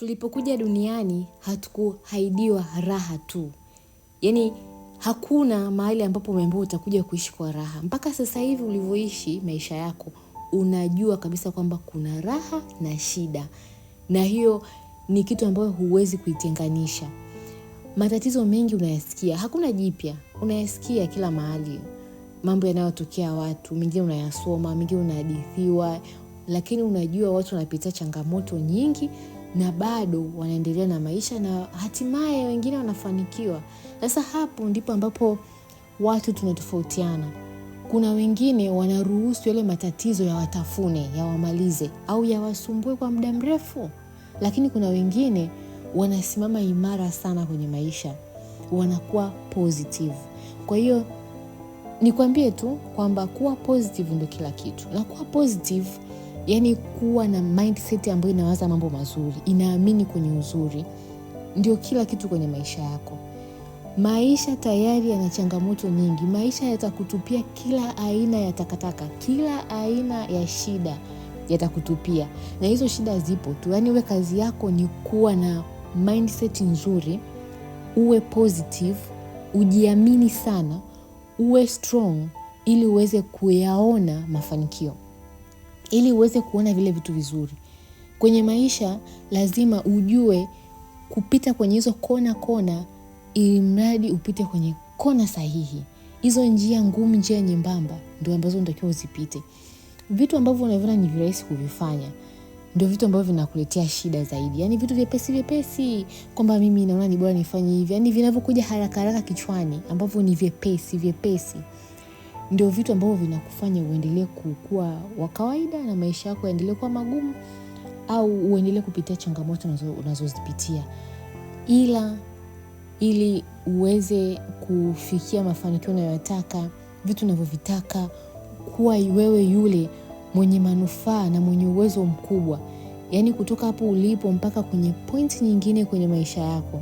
Tulipokuja duniani hatukuahidiwa raha tu. Yaani hakuna mahali ambapo umeambiwa utakuja kuishi kwa raha. Mpaka sasa hivi ulivyoishi maisha yako, unajua kabisa kwamba kuna raha na shida. Na hiyo ni kitu ambayo huwezi kuitenganisha. Matatizo mengi unayasikia, hakuna jipya. Unayasikia kila mahali. Mambo yanayotokea watu, mengine unayasoma, mengine unahadithiwa, lakini unajua watu wanapitia changamoto nyingi na bado wanaendelea na maisha na hatimaye wengine wanafanikiwa. Sasa hapo ndipo ambapo watu tunatofautiana. Kuna wengine wanaruhusu yale matatizo yawatafune, yawamalize au yawasumbue kwa muda mrefu. Lakini kuna wengine wanasimama imara sana kwenye maisha. Wanakuwa positive. Kwa hiyo nikwambie tu kwamba kuwa positive ndio kila kitu. Na kuwa positive, yani kuwa na mindset ambayo inawaza mambo mazuri, inaamini kwenye uzuri, ndio kila kitu kwenye maisha yako. Maisha tayari yana changamoto nyingi. Maisha yatakutupia kila aina ya takataka, kila aina ya shida yatakutupia. Na hizo shida zipo tu. Yani uwe kazi yako ni kuwa na mindset nzuri, uwe positive, ujiamini sana, uwe strong ili uweze kuyaona mafanikio. Ili uweze kuona vile vitu vizuri. Kwenye maisha lazima ujue kupita kwenye hizo kona ili mradi upite kwenye kona sahihi. Hizo njia ngumu, njia nyembamba ndio ambazo unatakiwa uzipite. Vitu ambavyo unaviona ni virahisi kuvifanya ndio vitu ambavyo vinakuletea shida zaidi. Yaani vitu vyepesi kwamba mimi naona ni bora nifanye hivi. Yaani vinavyokuja haraka kichwani ambavyo ni vyepesi. Ndio vitu ambavyo vinakufanya uendelee kukua wa kawaida na maisha yako yaendelee kuwa magumu au uendelee kupitia changamoto unazozipitia. Ili uweze kufikia mafanikio unayotaka, vitu unavyovitaka, kuwa wewe yule mwenye manufaa na mwenye uwezo mkubwa. Yaani kutoka hapo ulipo mpaka kwenye point nyingine kwenye maisha yako.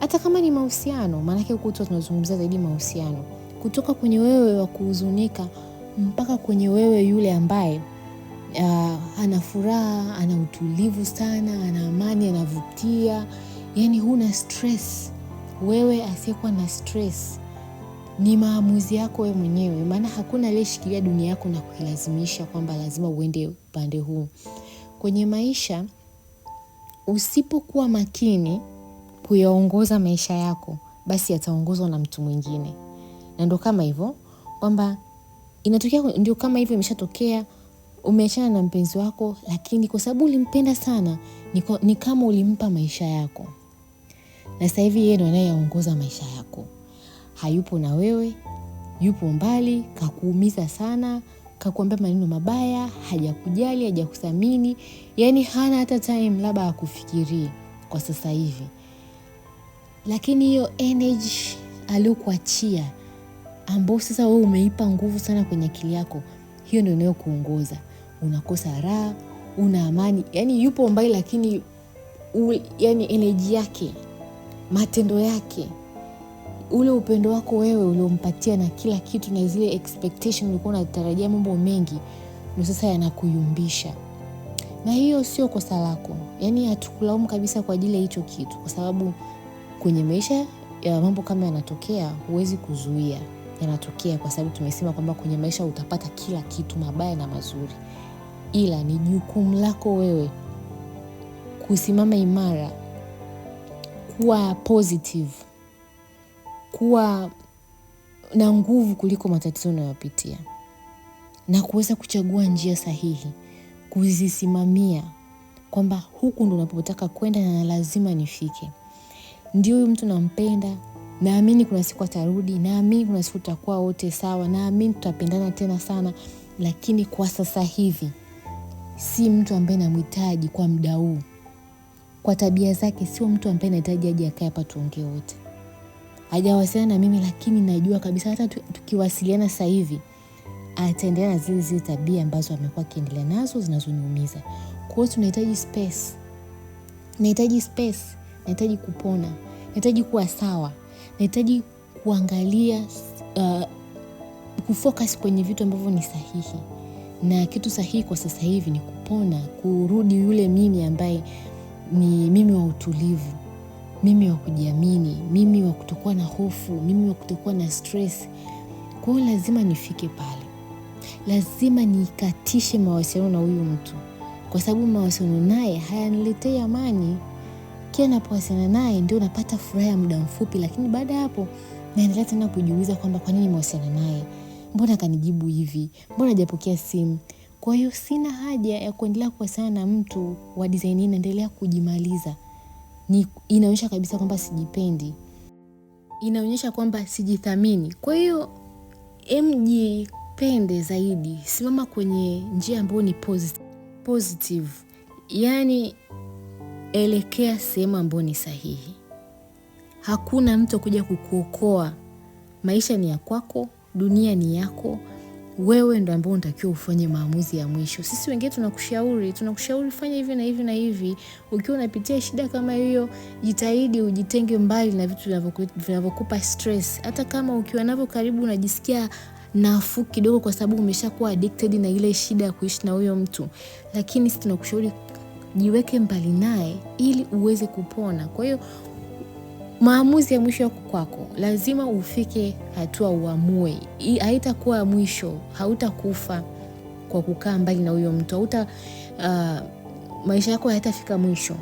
Hata kama ni mahusiano, maana yake huko tunazungumzia zaidi mahusiano. Kutoka kwenye wewe wa kuhuzunika mpaka kwenye wewe yule ambaye ana furaha, ana utulivu sana, ana amani, anavutia. Yaani huna stress. Wewe asiyekuwa na stress. Ni maamuzi yako wewe mwenyewe. Maana hakuna aliyeshikilia dunia yako na kuilazimisha kwamba lazima uende upande huu. Kwenye maisha usipokuwa makini kuyaongoza maisha yako, basi yataongozwa na mtu mwingine. Na ndio kama hivyo kwamba inatokea, ndio kama hivyo imeshatokea, umeachana na mpenzi wako, lakini kwa sababu ulimpenda sana ni kama ulimpa maisha yako. Na sasa hivi yeye ndiye anayeongoza maisha yako. Hayupo na wewe, yupo mbali, kakuumiza sana, kakuambia maneno mabaya, hajakujali, hajakuthamini, yani hana hata time labda ya kufikiria kwa sasa hivi. Lakini hiyo energy aliyokuachia ambao sasa wewe umeipa nguvu sana kwenye akili yako, hiyo ndio inayokuongoza. Unakosa raha, una amani, yani yupo mbali lakini yani energy yake, matendo yake, ule upendo wako wewe uliompatia na kila kitu na zile expectation ulikuwa unatarajia mambo mengi, ndio sasa yanakuyumbisha. Na hiyo sio kosa lako. Yani hatukulaumu kabisa kwa ajili ya hicho kitu, kwa sababu kwenye maisha ya mambo kama yanatokea huwezi kuzuia. Yanatokea kwa sababu tumesema kwamba kwenye maisha utapata kila kitu, mabaya na mazuri. Ila ni jukumu lako wewe kusimama imara, kuwa positive, kuwa na nguvu kuliko matatizo unayopitia, na kuweza kuchagua njia sahihi, kuzisimamia kwamba huku ndo unapotaka kwenda na lazima nifike. Ndio huyu mtu nampenda, naamini kuna siku atarudi, naamini kuna siku tutakuwa wote sawa, naamini tutapendana tena sana, lakini kwa sasa hivi si mtu ambaye namhitaji kwa muda huu. Kwa tabia zake sio mtu ambaye nahitaji aje akae hapa tuongee wote. Hajawasiliana na mimi, lakini najua kabisa hata tukiwasiliana sasa hivi ataendelea na zile tabia ambazo amekuwa akiendelea nazo zinazoniumiza. Kwa hiyo tunahitaji space. Nahitaji kupona. Nahitaji kuwa sawa. Nahitaji kuangalia, kufocus kwenye vitu ambavyo ni sahihi. Na kitu sahihi kwa sasa hivi ni kupona, kurudi yule mimi ambaye ni mimi wa utulivu, mimi wa kujiamini, mimi wa kutokuwa na hofu, mimi wa kutokuwa na stress. Kwa hiyo lazima nifike pale. Lazima nikatishe mawasiliano na huyu mtu, kwa sababu mawasiliano naye hayaniletei amani. Kila napowasiliana naye ndio napata furaha ya muda mfupi, lakini baada ya hapo naendelea tena kujiuliza kwamba kwa nini mawasiliana naye? Mbona kanijibu hivi? Mbona hajapokea simu? Kwa hiyo sina haja ya kuendelea kuwasiliana na mtu wa design hii, naendelea kujimaliza. Inaonyesha kabisa kwamba sijipendi. Inaonyesha kwamba sijithamini. Kwa hiyo jipende zaidi. Simama kwenye njia ambayo ni positive. Yaani elekea sehemu ambayo ni sahihi. Hakuna mtu kuja kukuokoa. Maisha ni ya kwako, dunia ni yako. Wewe ndo ambao unatakiwa ufanye maamuzi ya mwisho. Sisi wengine tunakushauri fanya hivi na hivi na hivi. Ukiwa unapitia shida kama hiyo, jitahidi ujitenge mbali na vitu vinavyokupa stress. Hata kama ukiwa navyo karibu unajisikia nafuu kidogo, kwa sababu umeshakuwa addicted na ile shida ya kuishi na huyo mtu. Lakini sisi tunakushauri jiweke mbali naye ili uweze kupona. Kwa hiyo maamuzi ya mwisho yako kwako. Lazima ufike hatua uamue. Haitakuwa mwisho, hautakufa kwa kukaa mbali na huyo mtu. Maisha yako hayatafika mwisho.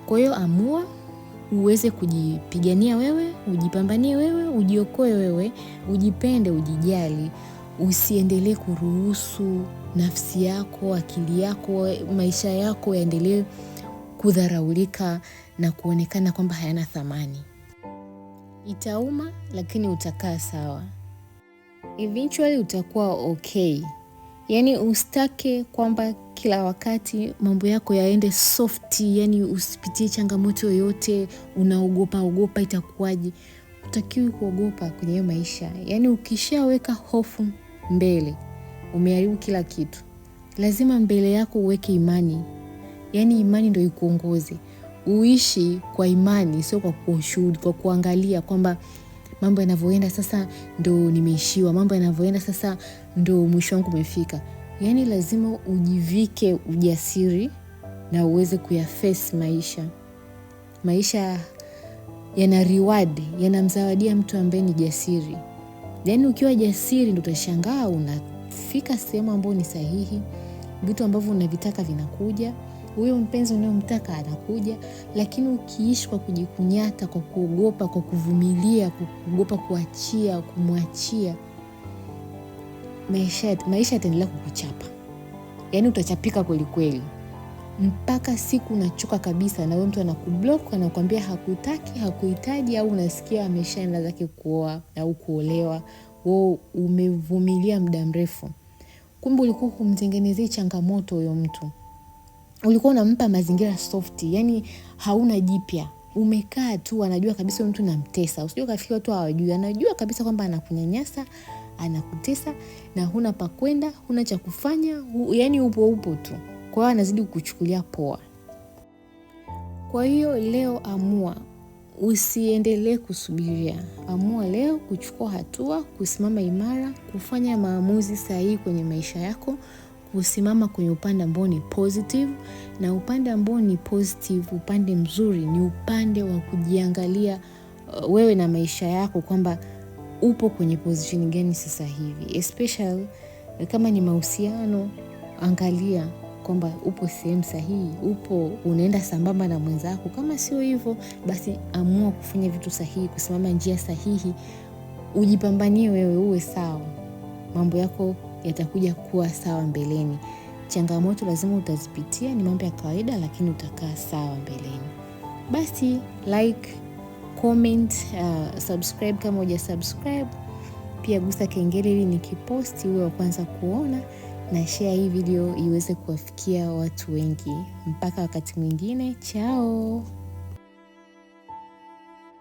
Kwa hiyo amua uweze kujipigania wewe, ujipambanie wewe, ujiokoe wewe, ujipende, ujijali. Usiendelee kuruhusu nafsi yako, akili yako, maisha yako yaendelee kudharaulika na kuonekana kwamba hayana thamani. Itauma, lakini utakaa sawa. Eventually utakuwa okay. Yaani usitake kwamba kila wakati mambo yako yaende soft, yaani usipitie changamoto yoyote, unaogopa itakuwaje. Utakiwi kuogopa kwenye hiyo maisha. Yaani ukishaweka hofu mbele, umeharibu kila kitu. Lazima mbele yako uweke imani. Yaani imani ndio ikuongoze. Uishi kwa imani, sio kwa kushuhudi, kwa kuangalia kwamba mambo yanavyoenda sasa ndo nimeishiwa, mambo yanavyoenda sasa ndo mwisho wangu umefika. Yaani lazima ujivike ujasiri na uweze kuyaface maisha. Maisha yana reward, yanamzawadia mtu ambaye ni jasiri. Yaani ukiwa jasiri ndo utashangaa unafika sehemu ambayo ni sahihi, vitu ambavyo unavitaka vinakuja. Huyo mpenzi unayomtaka anakuja. Lakini ukiishi kwa kujikunyata, kwa kuogopa, kwa kuvumilia, kwa kuogopa kuachia, kumwachia, maisha yataendelea kukuchapa. Yaani utachapika kweli kweli. Mpaka siku unachoka kabisa na wewe mtu anakublock, anakuambia hakutaki, hakuhitaji, au unasikia ameshaenda zake kuoa au kuolewa. Wewe umevumilia muda mrefu. Kumbe ulikuwa kumtengenezea changamoto huyo mtu. Ulikuwa unampa mazingira soft, yani hauna jipya. Umekaa tu, anajua kabisa mtu namtesa. Usijue kafikia watu hawajui. Anajua kabisa kwamba anakunyanyasa, anakutesa na huna pa kwenda, huna cha kufanya, yani upo tu. Kwa hiyo anazidi kukuchukulia poa. Kwa hiyo leo amua, usiendelee kusubiria. Amua leo kuchukua hatua, kusimama imara, kufanya maamuzi sahihi kwenye maisha yako. Kusimama kwenye upande ambao ni positive. Na upande ambao ni positive, upande mzuri, ni upande wa kujiangalia wewe na maisha yako kwamba upo kwenye position gani sasa hivi. Especially kama ni mahusiano, angalia kwamba upo sehemu sahihi, upo unaenda sambamba na mwenzako. Kama sio hivyo, basi amua kufanya vitu sahihi, kusimama njia sahihi, ujipambanie wewe uwe sawa. Mambo yako yatakuja kuwa sawa mbeleni. Changamoto lazima utazipitia, ni mambo ya kawaida, lakini utakaa sawa mbeleni. Basi like, comment, subscribe kama hujasubscribe. Pia gusa kengele ili nikiposti uwe wa kwanza kuona, na share hii video iweze kuwafikia watu wengi. Mpaka wakati mwingine, chao.